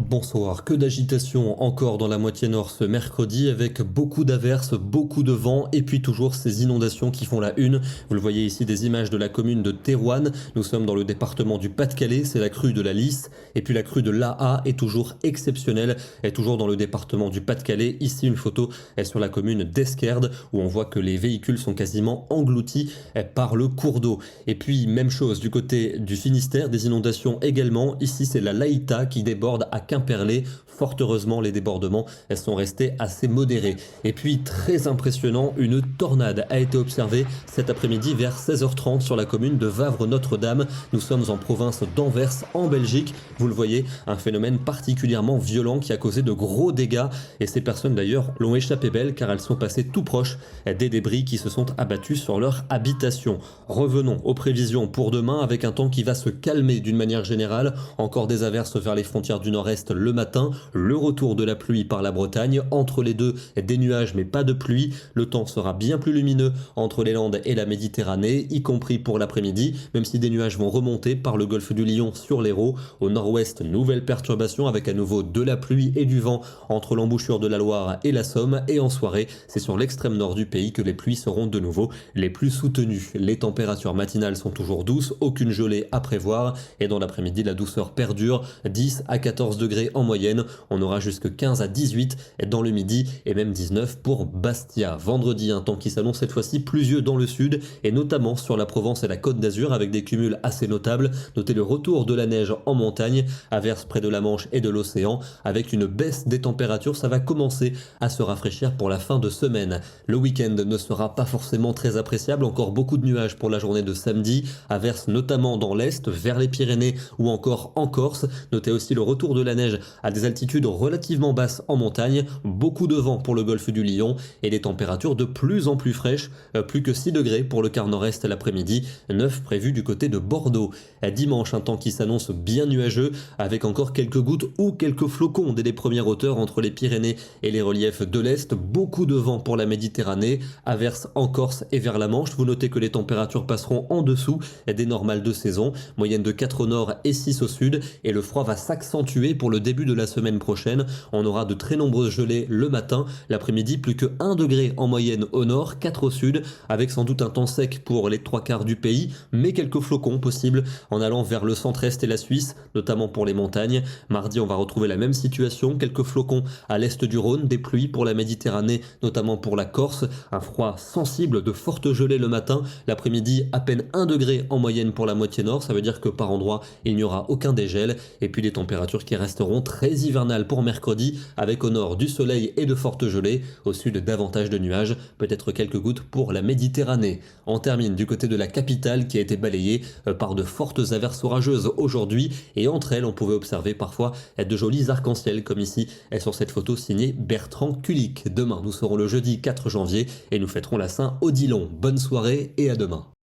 Bonsoir, que d'agitation encore dans la moitié nord ce mercredi avec beaucoup d'averses, beaucoup de vent et puis toujours ces inondations qui font la une. Vous le voyez ici des images de la commune de Thérouanne. Nous sommes dans le département du Pas-de-Calais, c'est la crue de la Lys et puis la crue de l'Aa est toujours exceptionnelle, est toujours dans le département du Pas-de-Calais. Ici une photo est sur la commune d'Esquerdes où on voit que les véhicules sont quasiment engloutis par le cours d'eau. Et puis même chose du côté du Finistère, des inondations également. Ici c'est la Laïta qui déborde à Quimperlé. Fort heureusement, les débordements sont restés assez modérés. Et puis, très impressionnant, une tornade a été observée cet après-midi vers 16h30 sur la commune de Wavre-Notre-Dame. Nous sommes en province d'Anvers, en Belgique. Vous le voyez, un phénomène particulièrement violent qui a causé de gros dégâts. Et ces personnes d'ailleurs l'ont échappé belle car elles sont passées tout proche des débris qui se sont abattus sur leur habitation. Revenons aux prévisions pour demain avec un temps qui va se calmer d'une manière générale. Encore des averses vers les frontières du nord-est le matin, le retour de la pluie par la Bretagne, entre les deux des nuages mais pas de pluie, le temps sera bien plus lumineux entre les Landes et la Méditerranée, y compris pour l'après-midi, même si des nuages vont remonter par le golfe du Lion sur l'Hérault. Au nord-ouest, nouvelle perturbation avec à nouveau de la pluie et du vent entre l'embouchure de la Loire et la Somme, et en soirée, c'est sur l'extrême nord du pays que les pluies seront de nouveau les plus soutenues. Les températures matinales sont toujours douces, aucune gelée à prévoir, et dans l'après-midi, la douceur perdure, 10 à 14 degrés en moyenne. On aura jusque 15 à 18 dans le midi et même 19 pour Bastia. Vendredi, un temps qui s'annonce cette fois-ci pluvieux dans le sud et notamment sur la Provence et la Côte d'Azur avec des cumuls assez notables. Notez le retour de la neige en montagne, averses près de la Manche et de l'océan avec une baisse des températures. Ça va commencer à se rafraîchir pour la fin de semaine. Le week-end ne sera pas forcément très appréciable. Encore beaucoup de nuages pour la journée de samedi. Averses notamment dans l'est, vers les Pyrénées ou encore en Corse. Notez aussi le retour de la neige à des altitudes relativement basses en montagne, beaucoup de vent pour le golfe du Lion et des températures de plus en plus fraîches, plus que 6 degrés pour le quart nord-est l'après-midi, 9 prévus du côté de Bordeaux. Dimanche, un temps qui s'annonce bien nuageux avec encore quelques gouttes ou quelques flocons dès les premières hauteurs entre les Pyrénées et les reliefs de l'Est, beaucoup de vent pour la Méditerranée, averses en Corse et vers la Manche. Vous notez que les températures passeront en dessous des normales de saison, moyenne de 4 au nord et 6 au sud, et le froid va s'accentuer pour le début de la semaine prochaine. On aura de très nombreuses gelées le matin, l'après-midi plus que 1 degré en moyenne au nord, 4 au sud, avec sans doute un temps sec pour les 3/4 du pays, mais quelques flocons possibles en allant vers le centre-est et la Suisse, notamment pour les montagnes. Mardi, on va retrouver la même situation, quelques flocons à l'est du Rhône, des pluies pour la Méditerranée, notamment pour la Corse, un froid sensible, de fortes gelées le matin, l'après-midi à peine 1 degré en moyenne pour la moitié nord, ça veut dire que par endroit il n'y aura aucun dégel, et puis des températures qui resteront très hivernales pour mercredi, avec au nord du soleil et de fortes gelées, au sud davantage de nuages, peut-être quelques gouttes pour la Méditerranée. On termine du côté de la capitale qui a été balayée par de fortes averses orageuses aujourd'hui, et entre elles on pouvait observer parfois de jolis arcs-en-ciel comme ici sur cette photo signée Bertrand Kulik. Demain nous serons le jeudi 4 janvier et nous fêterons la Saint-Odilon. Bonne soirée et à demain.